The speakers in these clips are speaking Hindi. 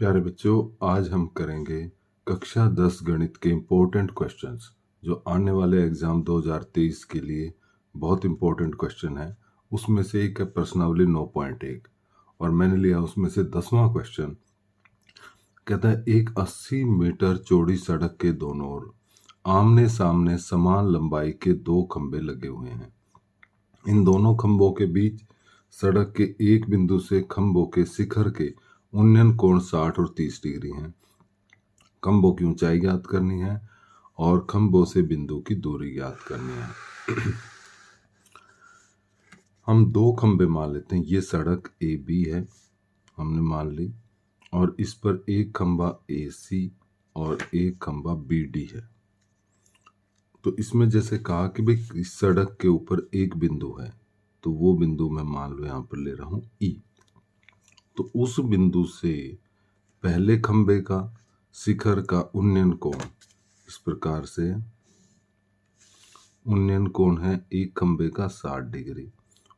प्यारे बच्चों, आज हम करेंगे कक्षा 10 गणित के इम्पोर्टेंट क्वेश्चंस जो आने वाले एग्जाम 2023 के लिए बहुत इम्पोर्टेंट क्वेश्चन है। उसमें से एक है प्रश्नावली 9.1 और मैंने लिया उसमें से 10वां क्वेश्चन। कहता है एक 80 मीटर चौड़ी सड़क के दोनों ओर आमने सामने समान लंबाई के दो खंभे लगे हुए हैं। इन दोनों खंभों के बीच सड़क के एक बिंदु से खंभों के शिखर के उन्नयन कोण 60 और 30 डिग्री हैं। खंभों की ऊंचाई ज्ञात करनी है और खंभों से बिंदु की दूरी ज्ञात करनी है। हम दो खंभे मान लेते हैं। ये सड़क ए बी है, हमने मान ली, और इस पर एक खंभा ए सी और एक खंभा बी डी है। तो इसमें जैसे कहा कि भाई इस सड़क के ऊपर एक बिंदु है, तो वो बिंदु मैं मान लो यहाँ पर ले रहा हूँ ई। तो उस बिंदु से पहले खंभे का शिखर का उन्नयन कोण इस प्रकार से, उन्नयन कोण है एक खंभे का 60 डिग्री,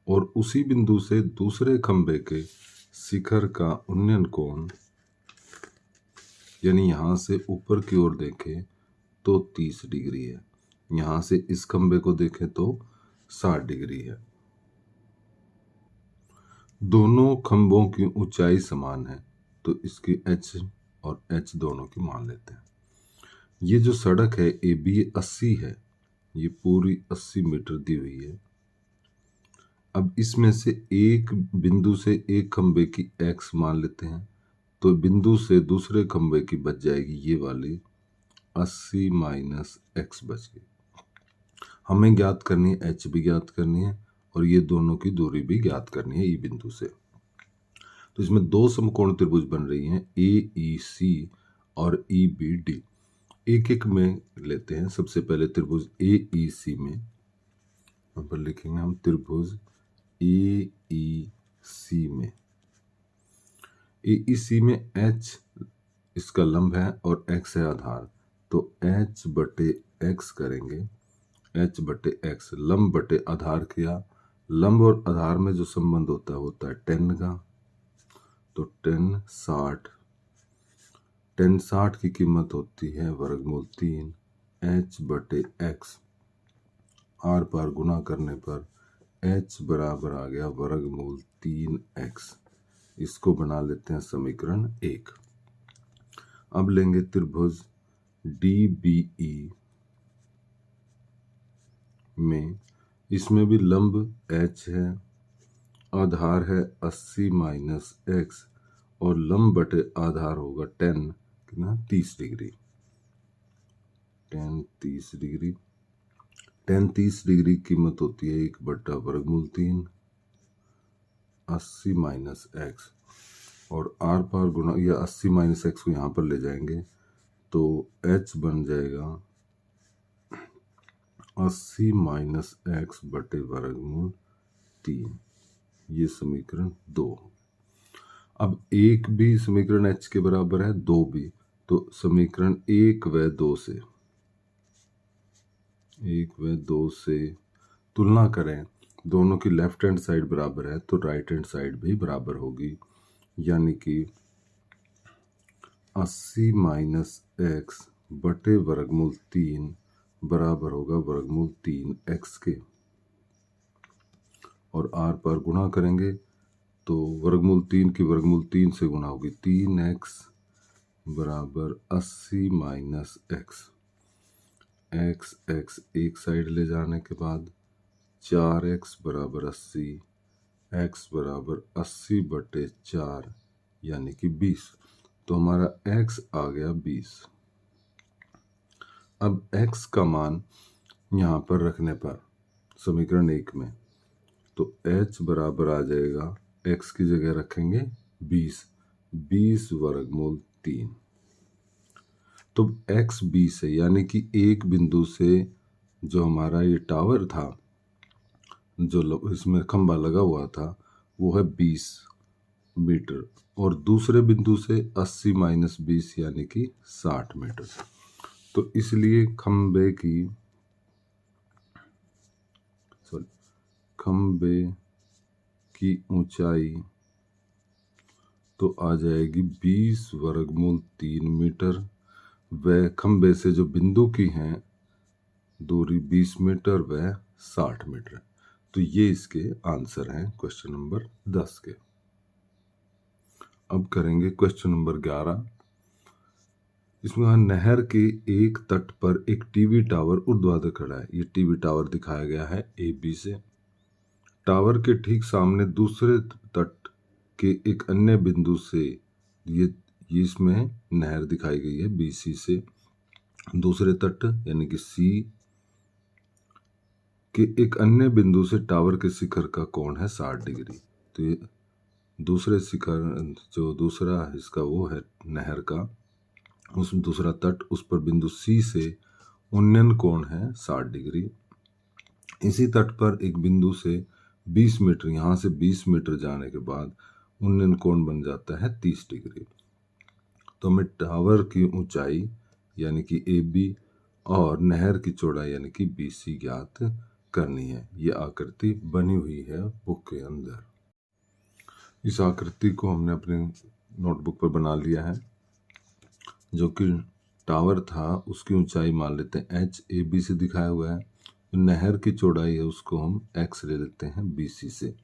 और उसी बिंदु से दूसरे खंभे के शिखर का उन्नयन कोण, यानी यहां से ऊपर की ओर देखें तो 30 डिग्री है, यहां से इस खंभे को देखें तो 60 डिग्री है। दोनों खंभों की ऊंचाई समान है, तो इसकी h और h दोनों की मान लेते हैं। ये जो सड़क है ए बी 80 है, ये पूरी 80 मीटर दी हुई है। अब इसमें से एक बिंदु से एक खंबे की x मान लेते हैं, तो बिंदु से दूसरे खंबे की बच जाएगी ये वाली 80 माइनस x बच गई। हमें ज्ञात करनी है h भी ज्ञात करनी है और ये दोनों की दूरी भी ज्ञात करनी है ई बिंदु से। तो इसमें दो समकोण त्रिभुज बन रही हैं, ए ई सी और ई बी डी। एक एक में लेते हैं। सबसे पहले त्रिभुज ए ई सी में यहाँ पर लिखेंगे हम त्रिभुज ए ई सी में। ए ई सी में एच इसका लंब है और एक्स है आधार, तो एच बटे एक्स करेंगे। एच बटे एक्स लंब बटे आधार किया। लंब और आधार में जो संबंध होता है 10 का, तो 10 60 की कीमत होती है वर्गमूल 3 एच बटे एक्स। आर पार गुना करने पर h बराबर आ गया वर्गमूल 3x। इसको बना लेते हैं समीकरण 1। अब लेंगे त्रिभुज DBE में, इसमें भी लंब h है, आधार है 80 माइनस एक्स और लंब बटे आधार होगा 10 कितना 30 डिग्री। 30 डिग्री 30 डिग्री कीमत होती है 1 बटा वर्गमूल 3 80 माइनस एक्स, और आर पार गुना या 80 माइनस एक्स को यहाँ पर ले जाएंगे तो h बन जाएगा 80 माइनस एक्स बटे वर्गमूल 3। ये समीकरण 2। अब एक भी समीकरण h के बराबर है, दो भी, तो समीकरण 1 व 2 से, 1 व 2 से तुलना करें। दोनों की लेफ्ट हैंड साइड बराबर है तो राइट हैंड साइड भी बराबर होगी, यानी कि 80 माइनस एक्स बटे वर्गमूल 3 बराबर होगा वर्गमूल 3x के, और आर पर गुणा करेंगे तो वर्गमूल 3 की वर्गमूल 3 से गुणा होगी 3x बराबर 80 माइनस एक्स। एक्स एक्स एक साइड ले जाने के बाद 4x बराबर 80, x बराबर 80 बटे 4 यानी कि 20। तो हमारा x आ गया 20। अब x का मान यहाँ पर रखने पर समीकरण 1 में, तो h बराबर आ जाएगा, x की जगह रखेंगे 20 वर्गमूल 3। तो x 20 है, यानी कि एक बिंदु से जो हमारा ये टावर था, जो इसमें खंबा लगा हुआ था, वो है 20 मीटर, और दूसरे बिंदु से 80 माइनस 20 यानी कि 60 मीटर। तो इसलिए खंबे की ऊंचाई तो आ जाएगी 20 वर्गमूल 3 मीटर। व खंबे से जो बिंदु की हैं दूरी 20 मीटर व 60 मीटर। तो ये इसके आंसर हैं क्वेश्चन नंबर 10 के। अब करेंगे क्वेश्चन नंबर 11। इसमें नहर के एक तट पर एक टीवी टावर ऊर्ध्वाधर खड़ा है। ये टीवी टावर दिखाया गया है ए बी से। टावर के ठीक सामने दूसरे तट के एक अन्य बिंदु से ये इसमें नहर दिखाई गई है बी सी से। दूसरे तट यानी कि सी के एक अन्य बिंदु से टावर के शिखर का कोण है 60 डिग्री। तो ये दूसरे शिखर जो दूसरा इसका वो है नहर का, उस दूसरा तट उस पर बिंदु सी से उन्नयन कोण है 60 डिग्री। इसी तट पर एक बिंदु से 20 मीटर, यहाँ से 20 मीटर जाने के बाद उन्नयन कोण बन जाता है 30 डिग्री। तो हमें टावर की ऊंचाई यानी कि ए बी और नहर की चौड़ाई यानी कि बी सी ज्ञात करनी है। ये आकृति बनी हुई है बुक के अंदर। इस आकृति को हमने अपने नोटबुक पर बना लिया है। जो कि टावर था उसकी ऊंचाई मान लेते हैं एच, ए बी से दिखाया हुआ है। नहर की चौड़ाई है उसको हम एक्स ले लेते हैं बी सी से।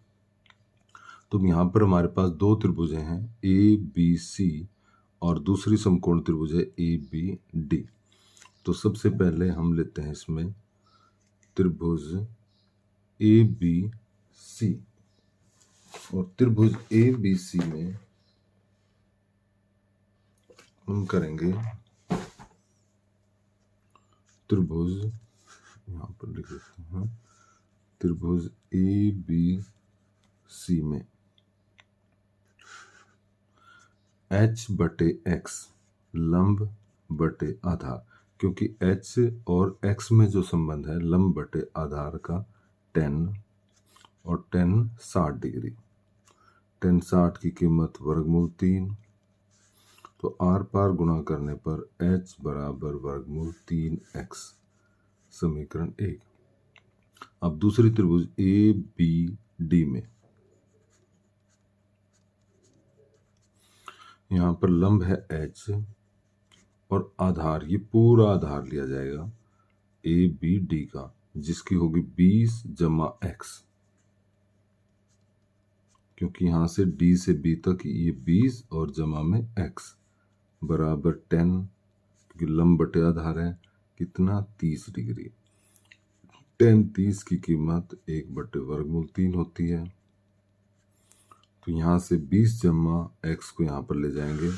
तो यहाँ पर हमारे पास दो त्रिभुजें हैं ए बी सी और दूसरी समकोण त्रिभुज है ए बी डी। तो सबसे पहले हम लेते हैं इसमें त्रिभुज ए बी सी, और त्रिभुज ए बी सी में हम करेंगे त्रिभुज, यहाँ पर लिख देते हैं त्रिभुज ए बी सी में एच बटे एक्स लंब बटे आधार, क्योंकि एच और एक्स में जो संबंध है लंब बटे आधार का 10 और 10 60 डिग्री। 10 60 की कीमत वर्गमूल 3। तो आर पार गुणा करने पर एच बराबर वर्गमूल 3x, समीकरण 1। अब दूसरी त्रिभुज ए बी डी में यहाँ पर लंब है एच और आधार, ये पूरा आधार लिया जाएगा ए बी डी का, जिसकी होगी 20 जमा एक्स, क्योंकि यहां से डी से बी तक ये 20 और जमा में एक्स बराबर 10, क्योंकि लंब बटे आधार है कितना 30 डिग्री। 10 30 की कीमत 1 बटे वर्गमूल 3 होती है। तो यहाँ से 20 जमा एक्स को यहाँ पर ले जाएंगे,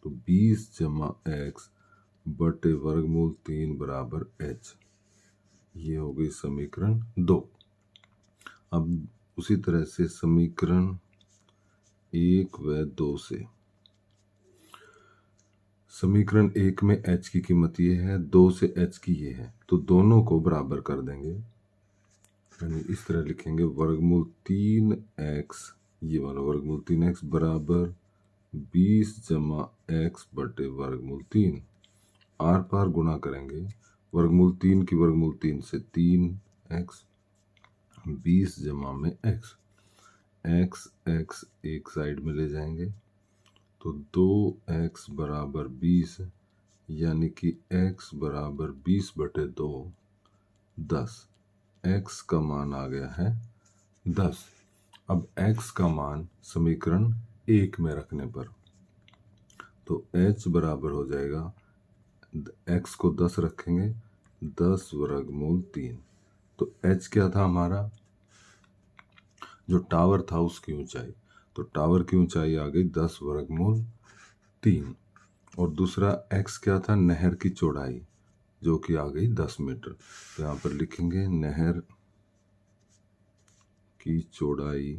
तो 20 जमा एक्स बटे वर्गमूल 3 बराबर एच। ये हो गई समीकरण 2। अब उसी तरह से समीकरण 1 व 2 से, समीकरण 1 में h की कीमत ये है, 2 से h की ये है, तो दोनों को बराबर कर देंगे। यानी इस तरह लिखेंगे वर्गमूल 3x, ये वाला वर्गमूल 3x बराबर 20 जमा x बटे वर्गमूल 3। आर पार गुणा करेंगे वर्गमूल 3 की वर्गमूल 3 से 3x, 20 जमा में x, x एक साइड में ले जाएंगे, तो 2x बराबर 20, यानी कि x बराबर 20 बटे 2 10। x का मान आ गया है 10। अब x का मान समीकरण 1 में रखने पर, तो h बराबर हो जाएगा, x को 10 रखेंगे, 10 वर्गमूल 3। तो h क्या था हमारा, जो टावर था उसकी ऊंचाई, तो टावर की ऊंचाई आ गई 10 वर्गमूल 3, और दूसरा x क्या था, नहर की चौड़ाई, जो कि आ गई 10 मीटर। तो यहाँ पर लिखेंगे नहर की चौड़ाई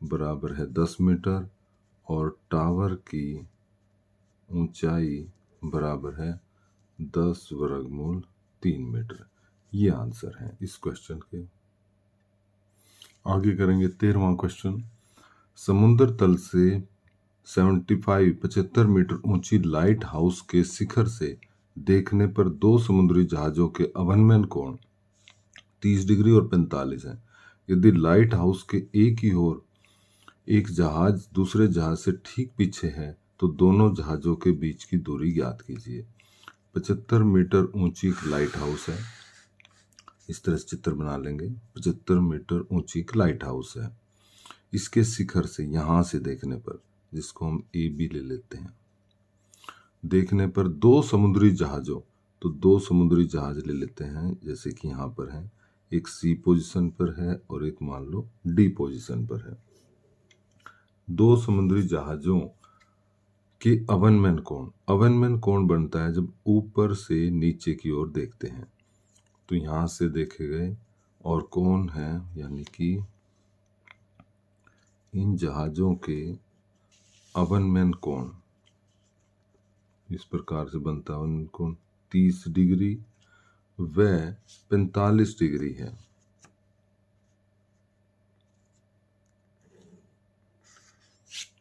बराबर है 10 मीटर और टावर की ऊंचाई बराबर है 10 वर्गमूल 3 मीटर। ये आंसर है इस क्वेश्चन के। आगे करेंगे 13वां क्वेश्चन। समुद्र तल से 75 मीटर ऊंची लाइट हाउस के शिखर से देखने पर दो समुद्री जहाजों के अवनमन कोण 30 डिग्री और 45 है। यदि लाइट हाउस के एक ही ओर एक जहाज दूसरे जहाज से ठीक पीछे है तो दोनों जहाजों के बीच की दूरी ज्ञात कीजिए। 75 मीटर ऊंची एक लाइट हाउस है। इस तरह से चित्र बना लेंगे। 75 मीटर ऊंची एक लाइट हाउस है। इसके शिखर से यहां से देखने पर, जिसको हम ए बी ले लेते हैं, देखने पर दो समुद्री जहाजों, तो दो समुद्री जहाज ले लेते हैं जैसे कि यहाँ पर है, एक सी पोजीशन पर है और एक मान लो डी पोजीशन पर है। दो समुद्री जहाजों के अवनमन कोण बनता है जब ऊपर से नीचे की ओर देखते हैं। तो यहां से देखे गए और कोण है, यानी कि इन जहाजों के अवनमन कोण इस प्रकार से बनता है। अवनमन कोण 30 डिग्री व 45 डिग्री है।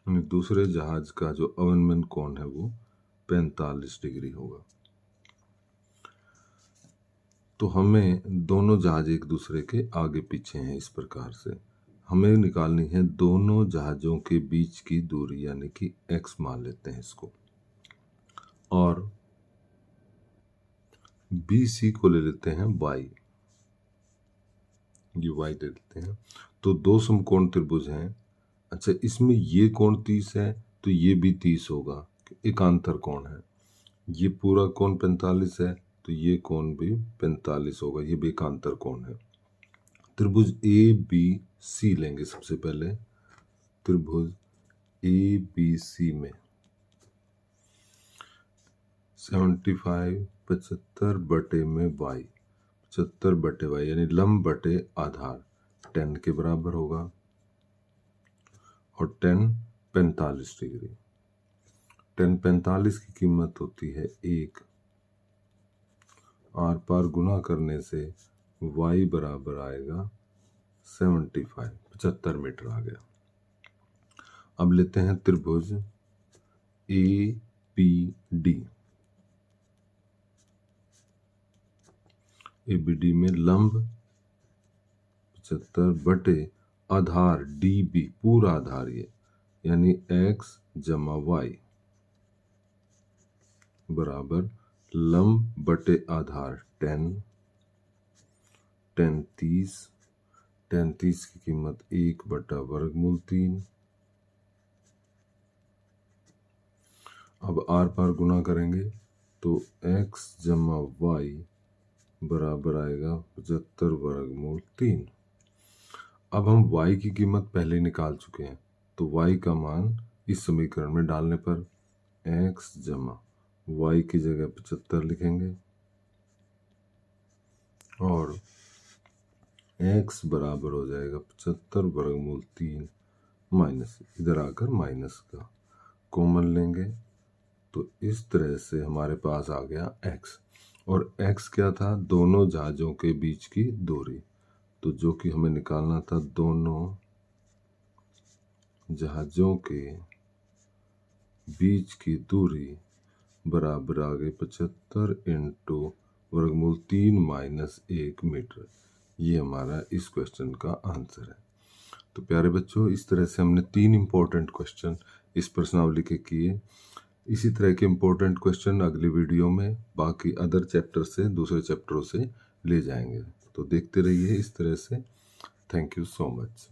दूसरे जहाज का जो अवनमन कोण है वो 45 डिग्री होगा। तो हमें दोनों जहाज एक दूसरे के आगे पीछे हैं। इस प्रकार से हमें निकालनी है दोनों जहाजों के बीच की दूरी, यानी कि x मान लेते हैं इसको, और BC को ले लेते हैं y, ये y ले लेते हैं। तो दो समकोण त्रिभुज हैं। अच्छा, इसमें ये कोण 30 है तो ये भी 30 होगा, एकांतर कोण है। ये पूरा कोण 45 है तो ये कोण भी 45 होगा, ये भी एकांतर कोण है। त्रिभुज ABC लेंगे सबसे पहले। त्रिभुज ABC में 75 75 बटे में y, 75 बटे y यानी लंब बटे आधार 10 के बराबर होगा, और 10 45 डिग्री। 10 45 की कीमत होती है 1। आर पार गुना करने से y बराबर आएगा 75 मीटर आ गया। अब लेते हैं त्रिभुज ABD। ABD में लंब 75 बटे आधार DB, पूरा आधार ये, यानी x जमा y बराबर लंब बटे आधार 10 30 की कीमत 1 बटा वर्गमूल 3। अब आर पार गुना करेंगे तो x जमा y बराबर आएगा 75 वर्गमूल 3। अब हम y की कीमत पहले निकाल चुके हैं, तो y का मान इस समीकरण में डालने पर x जमा y की जगह 75 लिखेंगे, और x बराबर हो जाएगा 75 वर्गमूल 3 माइनस, इधर आकर माइनस का कॉमन लेंगे तो इस तरह से हमारे पास आ गया x। और x क्या था? दोनों जहाजों के बीच की दूरी। तो जो कि हमें निकालना था, दोनों जहाजों के बीच की दूरी बराबर आ गई 75 इंटू वर्गमूल 3 माइनस 1 मीटर। ये हमारा इस क्वेश्चन का आंसर है। तो प्यारे बच्चों, इस तरह से हमने 3 इम्पोर्टेंट क्वेश्चन इस प्रश्नावली के किए। इसी तरह के इम्पोर्टेंट क्वेश्चन अगली वीडियो में बाकी अदर चैप्टर से, दूसरे चैप्टरों से ले जाएंगे। तो देखते रहिए इस तरह से। Thank you so much.